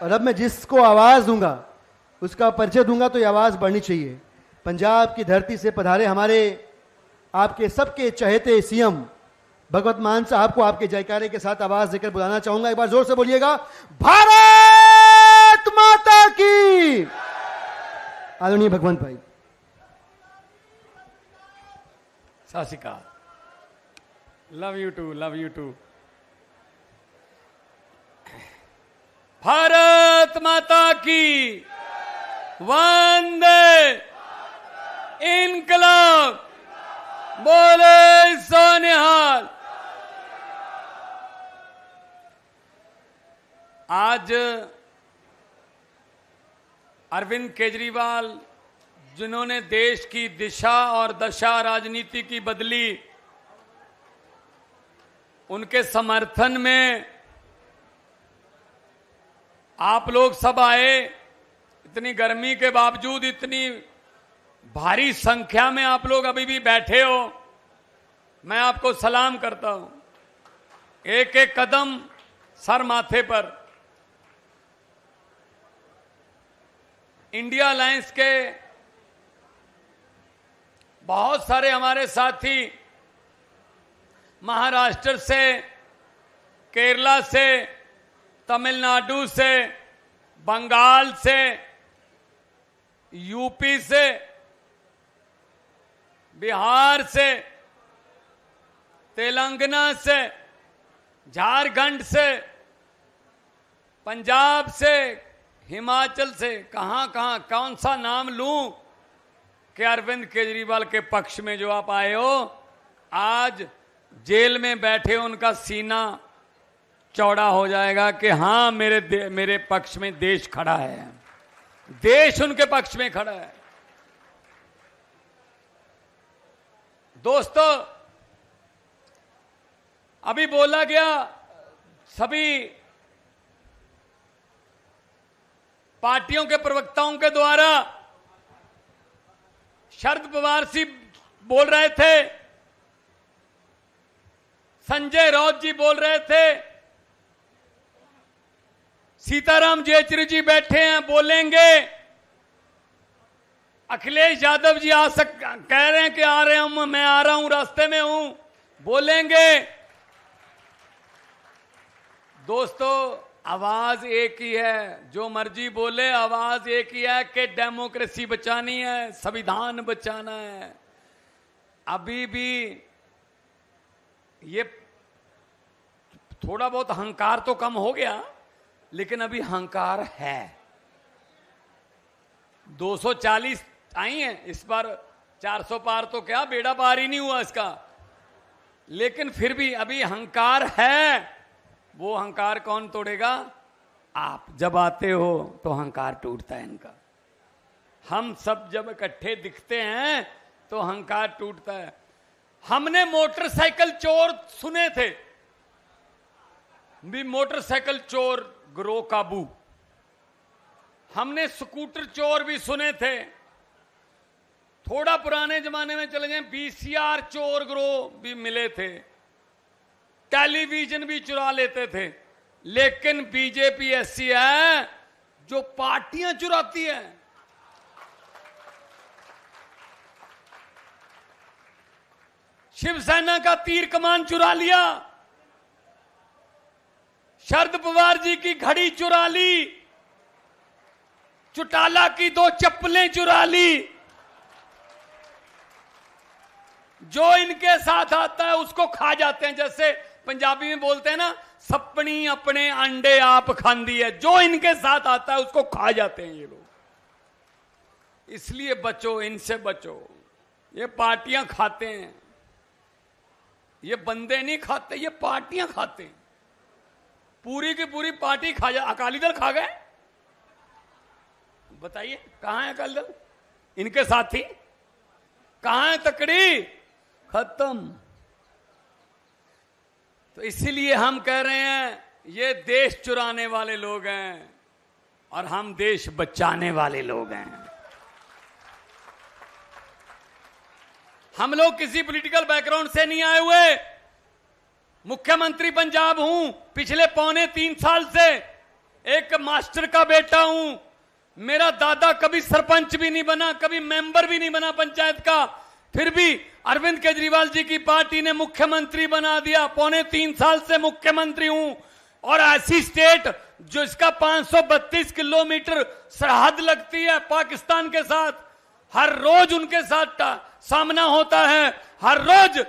और अब मैं जिसको आवाज दूंगा उसका परिचय दूंगा तो ये आवाज बढ़नी चाहिए। पंजाब की धरती से पधारे हमारे आपके सबके चहेते सीएम भगवत मान साहब को आपके जयकारे के साथ आवाज देकर बुलाना चाहूंगा। एक बार जोर से बोलिएगा, भारत माता की। आदरणीय भगवंत भाई। Sat Shri Akal. Love you too, love you too. Bharat माता की वंदे इनकलाब, बोले सोनिहाल। आज अरविंद केजरीवाल जिन्होंने देश की दिशा और दशा राजनीति की बदली, उनके समर्थन में आप लोग सब आए। इतनी गर्मी के बावजूद इतनी भारी संख्या में आप लोग अभी भी बैठे हो, मैं आपको सलाम करता हूं। एक एक कदम सर माथे पर। इंडिया अलायंस के बहुत सारे हमारे साथी महाराष्ट्र से, केरला से, तमिलनाडु से, बंगाल से, यूपी से, बिहार से, तेलंगाना से, झारखंड से, पंजाब से, हिमाचल से, कहां कहां कौन सा नाम लूं कि अरविंद केजरीवाल के पक्ष में जो आप आए हो। आज जेल में बैठे उनका सीना चौड़ा हो जाएगा कि हां मेरे पक्ष में देश खड़ा है, देश उनके पक्ष में खड़ा है। दोस्तों, अभी बोला गया, सभी पार्टियों के प्रवक्ताओं के द्वारा, शरद पवार जी बोल रहे थे, संजय राउत जी बोल रहे थे, सीताराम येचुरी जी बैठे हैं बोलेंगे, अखिलेश यादव जी कह रहे हैं कि आ रहे हैं, मैं आ रहा हूं, रास्ते में हूं, बोलेंगे। दोस्तों, आवाज एक ही है, जो मर्जी बोले, आवाज एक ही है कि डेमोक्रेसी बचानी है, संविधान बचाना है। अभी भी ये थोड़ा बहुत अहंकार तो कम हो गया, लेकिन अभी अहंकार है। 240 आई हैं इस बार, 400 पार तो क्या बेड़ा पार ही नहीं हुआ इसका, लेकिन फिर भी अभी अहंकार है। वो अहंकार कौन तोड़ेगा? आप जब आते हो तो अहंकार टूटता है इनका। हम सब जब इकट्ठे दिखते हैं तो अहंकार टूटता है। हमने मोटरसाइकिल चोर सुने थे भी, मोटरसाइकिल चोर गिरोह काबू। हमने स्कूटर चोर भी सुने थे। थोड़ा पुराने जमाने में चले जाएं, बीसीआर चोर गिरोह भी मिले थे, टेलीविजन भी चुरा लेते थे। लेकिन बीजेपी ऐसी है जो पार्टियां चुराती है। शिवसेना का तीर कमान चुरा लिया, शरद पवार जी की घड़ी चुरा ली, चौटाला की 2 चप्पलें चुरा ली। जो इनके साथ आता है उसको खा जाते हैं। जैसे पंजाबी में बोलते हैं ना, सपनी अपने अंडे आप खांदी है। जो इनके साथ आता है उसको खा जाते हैं ये लोग। इसलिए बचो, इनसे बचो। ये पार्टियां खाते हैं, ये बंदे नहीं खाते, ये पार्टियां खाते हैं। पूरी की पूरी पार्टी खा जा। अकाली दल खा गए, बताइए कहां है अकाली दल? इनके साथी कहां है? तकड़ी खत्म। तो इसीलिए हम कह रहे हैं, ये देश चुराने वाले लोग हैं और हम देश बचाने वाले लोग हैं। हम लोग किसी पॉलिटिकल बैकग्राउंड से नहीं आए हुए। मुख्यमंत्री पंजाब हूं पिछले 3.25 साल से। एक मास्टर का बेटा हूं। मेरा दादा कभी सरपंच भी नहीं बना, कभी मेंबर भी नहीं बना पंचायत का, फिर भी अरविंद केजरीवाल जी की पार्टी ने मुख्यमंत्री बना दिया। 3.25 साल से मुख्यमंत्री हूं। और ऐसी स्टेट जो इसका 532 किलोमीटर सरहद लगती है पाकिस्तान के साथ, हर रोज उनके साथ सामना होता है। हर रोज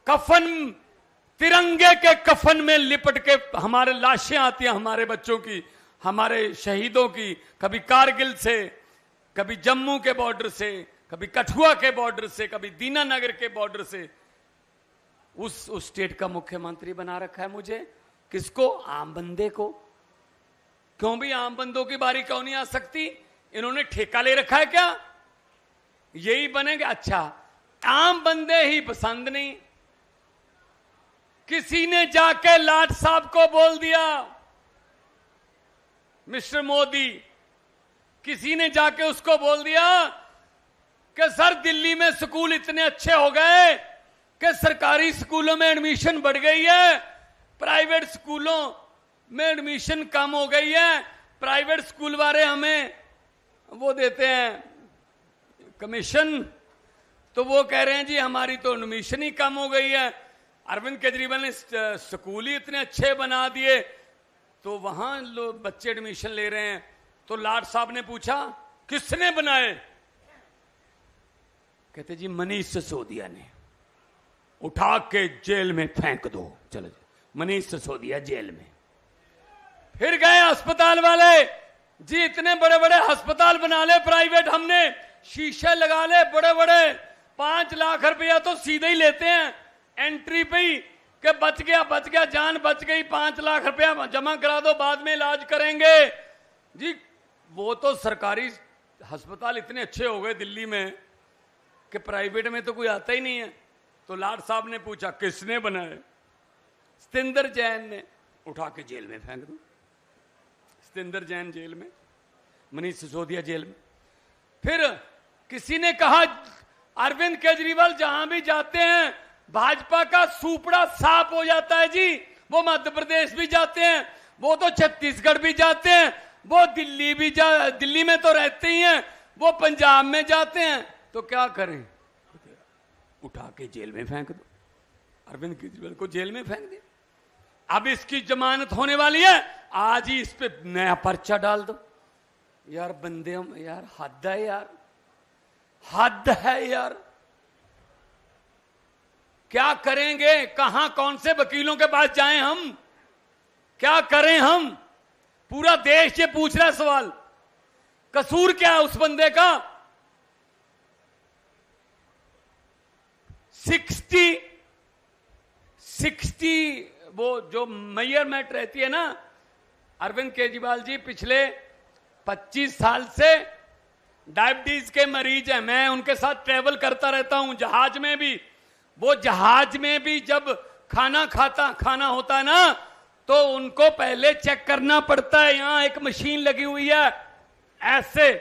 कफन, तिरंगे के कफन में लिपट के हमारे लाशें आती हैं, हमारे बच्चों की, हमारे शहीदों की, कभी कारगिल से, कभी जम्मू के बॉर्डर से, कभी कठुआ के बॉर्डर से, कभी दीनानगर के बॉर्डर से। उस स्टेट का मुख्यमंत्री बना रखा है मुझे। किसको? आम बंदे को। क्यों भी आम बंदों की बारी क्यों नहीं आ सकती? इन्होंने ठेका ले रखा है क्या? यही बनेगा? अच्छा, आम बंदे ही पसंद नहीं। किसी ने जाके लाट साहब को बोल दिया, मिस्टर मोदी, किसी ने जाके उसको बोल दिया कि सर दिल्ली में स्कूल इतने अच्छे हो गए कि सरकारी स्कूलों में एडमिशन बढ़ गई है, प्राइवेट स्कूलों में एडमिशन कम हो गई है। प्राइवेट स्कूल वाले हमें वो देते हैं कमीशन, तो वो कह रहे हैं जी हमारी तो एडमिशन ही कम हो गई है। अरविंद केजरीवाल ने स्कूल ही इतने अच्छे बना दिए तो वहां लोग बच्चे एडमिशन ले रहे हैं। तो लाट साहब ने पूछा किसने बनाए? कहते जी मनीष सिसोदिया ने। उठा के जेल में फेंक दो। चलो जी, मनीष सिसोदिया जेल में। फिर गए अस्पताल वाले, जी इतने बड़े बड़े अस्पताल बना ले प्राइवेट, हमने शीशे लगा ले बड़े बड़े, 5 लाख रुपया तो सीधे ही लेते हैं एंट्री पे ही कि बच गया जान बच गई, 5 लाख रुपया जमा करा दो, बाद में इलाज करेंगे। जी वो तो सरकारी अस्पताल इतने अच्छे हो गए दिल्ली में कि प्राइवेट में तो कोई आता ही नहीं है। तो लाट साहब ने पूछा किसने बनाए? सतिंदर जैन ने। उठा के जेल में फेंक दो। सतिंदर जैन जेल में, मनीष सिसोदिया जेल में। फिर किसी ने कहा अरविंद केजरीवाल जहां भी जाते हैं भाजपा का सुपड़ा साफ हो जाता है जी। वो मध्य प्रदेश भी जाते हैं, वो तो छत्तीसगढ़ भी जाते हैं, वो दिल्ली में तो रहते ही हैं, वो पंजाब में जाते हैं। तो क्या करें? उठा के जेल में फेंक दो। अरविंद केजरीवाल को जेल में फेंक दे। अब इसकी जमानत होने वाली है, आज ही इस पे नया पर्चा डाल दो। यार बंदे हम, यार हद है यार, हद है यार। क्या करेंगे? कहां कौन से वकीलों के पास जाएं हम? क्या करें हम? पूरा देश ये पूछ रहा है सवाल। कसूर क्या है उस बंदे का? 60 वो जो मेयरमेंट रहती है ना, अरविंद केजरीवाल जी पिछले 25 साल से डायबिटीज के मरीज हैं। मैं उनके साथ ट्रेवल करता रहता हूं जहाज में भी। वो जहाज में भी जब खाना होता है ना, तो उनको पहले चेक करना पड़ता है। यहां एक मशीन लगी हुई है, ऐसे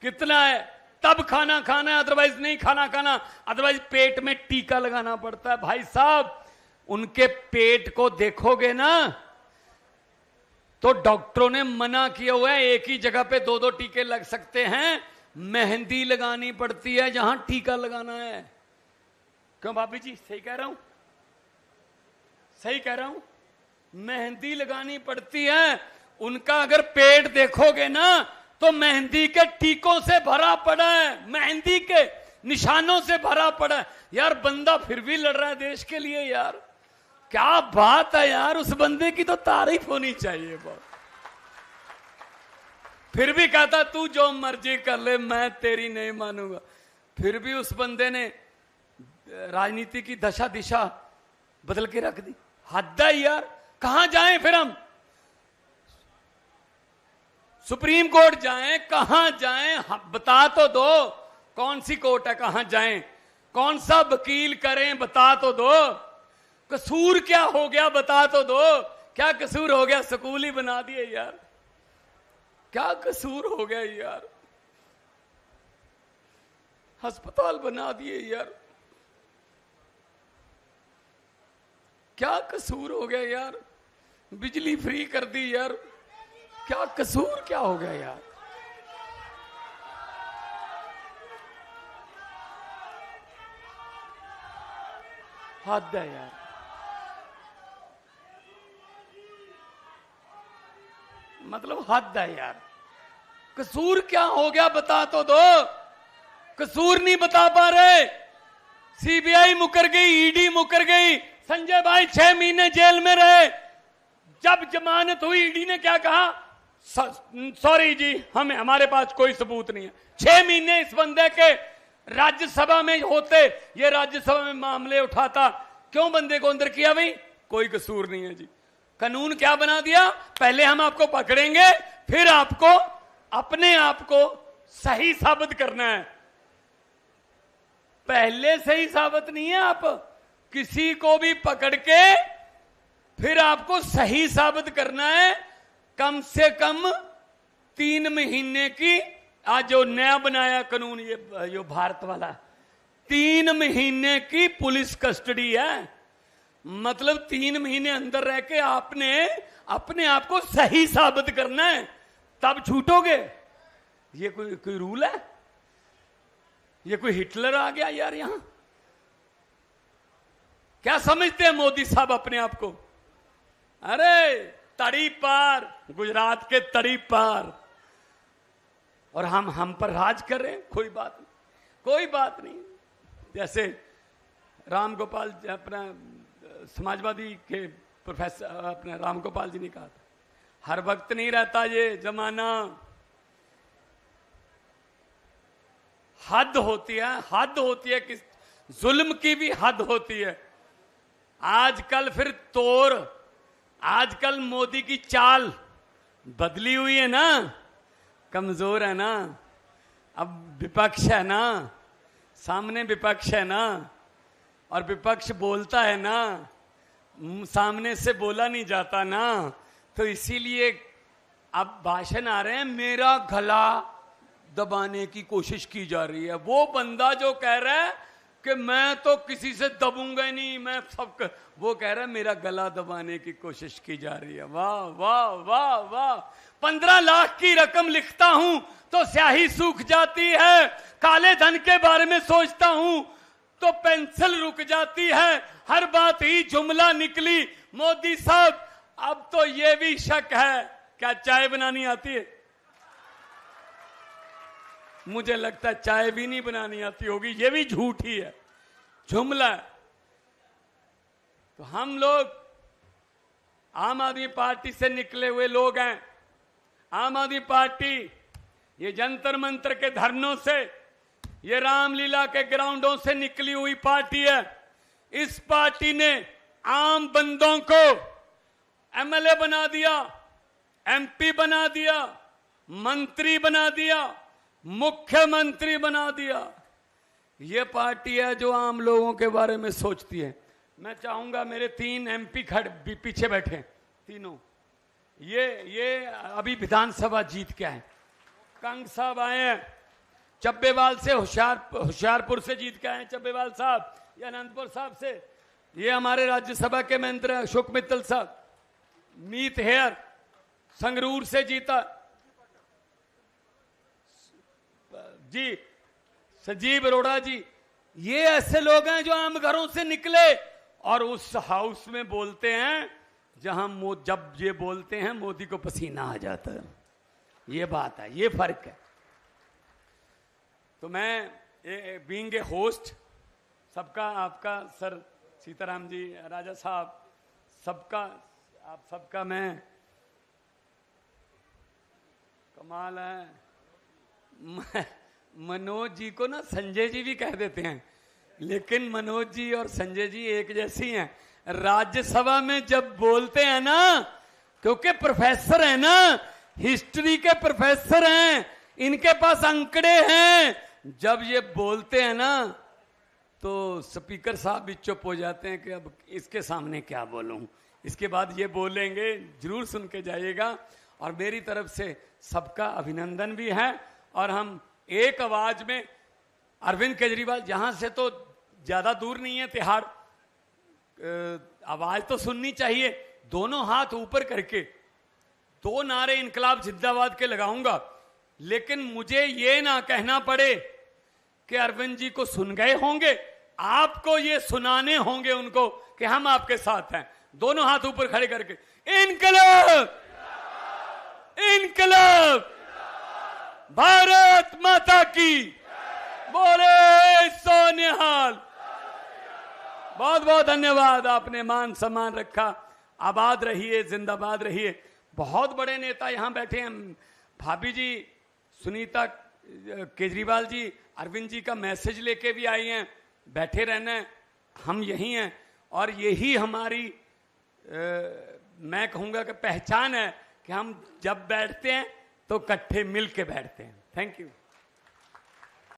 कितना है तब खाना खाना है, अदरवाइज नहीं खाना, अदरवाइज पेट में टीका लगाना पड़ता है। भाई साहब उनके पेट को देखोगे ना तो डॉक्टरों ने मना किया हुआ है, एक ही जगह पे 2-2 टीके लग सकते हैं। मेहंदी लगानी पड़ती है जहां टीका लगाना है। क्यों भाभी जी, सही कह रहा हूं? सही कह रहा हूं? मेहंदी लगानी पड़ती है। उनका अगर पेट देखोगे ना तो मेहंदी के टीकों से भरा पड़ा है, मेहंदी के निशानों से भरा पड़ा है। यार बंदा फिर भी लड़ रहा है देश के लिए। यार क्या बात है यार, उस बंदे की तो तारीफ होनी चाहिए बहुत। फिर भी कहता तू जो मर्जी कर ले, मैं तेरी नहीं मानूंगा। फिर भी उस बंदे ने राजनीति की दशा दिशा बदल के रख दी। हद है यार। कहां जाएं फिर हम? सुप्रीम कोर्ट जाएं? कहां जाएं? बता तो दो कौन सी कोर्ट है, कहां जाएं? कौन सा वकील करें, बता तो दो। कसूर क्या हो गया, बता तो दो। क्या कसूर हो गया? स्कूल ही बना दिए यार। क्या कसूर हो गया यार? अस्पताल बना दिए यार। क्या कसूर हो गया यार? बिजली फ्री कर दी यार। क्या कसूर क्या हो गया यार? हद है यार। मतलब हद है यार। कसूर क्या हो गया बता तो दो। कसूर नहीं बता पा रहे। सीबीआई मुकर गई, ईडी मुकर गई, संजय भाई 6 महीने जेल में रहे। जब जमानत हुई ईडी ने क्या कहा? सॉरी जी, हमारे पास कोई सबूत नहीं है। 6 महीने इस बंदे के राज्यसभा में होते, ये राज्यसभा में मामले उठाता, क्यों बंदे को अंदर किया भाई? कोई कसूर नहीं है जी। कानून क्या बना दिया? पहले हम आपको पकड़ेंगे, फिर आपको अपने आप को सही साबित करना है। पहले सही साबित नहीं है। आप किसी को भी पकड़ के फिर आपको सही साबित करना है। कम से कम 3 महीने की, आज जो नया बनाया कानून ये जो भारत वाला, 3 महीने की पुलिस कस्टडी है। मतलब 3 महीने अंदर रह के आपने अपने आप को सही साबित करना है, तब छूटोगे। ये कोई रूल है? ये कोई हिटलर आ गया यार यहां? क्या समझते हैं मोदी साहब अपने आप को? अरे तड़ी पार, गुजरात के तड़ी पार, और हम पर राज कर रहे हैं। कोई बात नहीं, कोई बात नहीं। जैसे राम गोपाल अपना समाजवादी के प्रोफेसर अपने राम गोपाल जी ने कहा था, हर वक्त नहीं रहता ये जमाना, हद होती है। हद होती है कि जुल्म की भी हद होती है। आजकल फिर आजकल मोदी की चाल बदली हुई है ना, कमजोर है ना। अब विपक्ष है ना, सामने विपक्ष है ना, और विपक्ष बोलता है ना, सामने से बोला नहीं जाता ना, तो इसीलिए अब भाषण आ रहे हैं, मेरा गला दबाने की कोशिश की जा रही है। वो बंदा जो कह रहा है कि मैं तो किसी से दबूंगा ही नहीं, मैं सब, वो कह रहा है मेरा गला दबाने की कोशिश की जा रही है। वाह वाह वाह वाह। 15 लाख की रकम लिखता हूं तो स्याही सूख जाती है, काले धन के बारे में सोचता हूं तो पेंसिल रुक जाती है, हर बात ही जुमला निकली। मोदी साहब अब तो ये भी शक है, क्या चाय बनानी आती है? मुझे लगता है चाय भी नहीं बनानी आती होगी, ये भी झूठ ही है, जुमला है। तो हम लोग आम आदमी पार्टी से निकले हुए लोग हैं। आम आदमी पार्टी ये जंतर मंतर के धरनों से, ये रामलीला के ग्राउंडों से निकली हुई पार्टी है। इस पार्टी ने आम बंदों को एमएलए बना दिया, एमपी बना दिया, मंत्री बना दिया, मुख्यमंत्री बना दिया। ये पार्टी है जो आम लोगों के बारे में सोचती है। मैं चाहूंगा मेरे 3 एमपी खड़े पीछे बैठे तीनों, ये अभी विधानसभा जीत के आए। कंग साहब आए हैं चब्बेवाल से, होशियारपुर से जीत के आए हैं चब्बेवाल साहब, ये अनंतपुर साहब से। ये हमारे राज्यसभा के मंत्री अशोक मित्तल साहब, मीत हेयर संगरूर से जीता जी, संजीव अरोड़ा जी। ये ऐसे लोग हैं जो आम घरों से निकले और उस हाउस में बोलते हैं जहां जब ये बोलते हैं मोदी को पसीना आ जाता है। ये बात है, ये फर्क है। तो मैं बीइंग ए होस्ट, सबका, आपका सर सीताराम जी, राजा साहब, सबका, आप सबका मैं, कमाल है। मनोज जी को ना संजय जी भी कह देते हैं, लेकिन मनोज जी और संजय जी एक जैसी हैं। राज्यसभा में जब बोलते हैं ना, क्योंकि प्रोफेसर है ना, हिस्ट्री के प्रोफेसर हैं, इनके पास अंकड़े हैं, जब ये बोलते हैं ना तो स्पीकर साहब भी चुप हो जाते हैं कि अब इसके सामने क्या बोलूं। इसके बाद ये बोलेंगे, जरूर सुन के जाइएगा। और मेरी तरफ से सबका अभिनंदन भी है। और हम एक आवाज में, अरविंद केजरीवाल जहां से तो ज्यादा दूर नहीं है तिहाड़, आवाज तो सुननी चाहिए। दोनों हाथ ऊपर करके 2 नारे इनकलाब जिंदाबाद के लगाऊंगा, लेकिन मुझे ये ना कहना पड़े कि अरविंद जी को सुन गए होंगे, आपको ये सुनाने होंगे उनको कि हम आपके साथ हैं। दोनों हाथ ऊपर खड़े करके इनकलाब, इनकलाब, भारत माता की, बोले सोनिहाल। बहुत बहुत धन्यवाद, आपने मान सम्मान रखा। आबाद रहिए, जिंदाबाद रहिए। बहुत बड़े नेता यहां बैठे हैं, भाभी जी सुनीता केजरीवाल जी अरविंद जी का मैसेज लेके भी आई हैं। बैठे रहना है, हम यही हैं, और यही हमारी मैं कहूंगा कि पहचान है कि हम जब बैठते हैं तो इकट्ठे मिल के बैठते हैं। Thank you.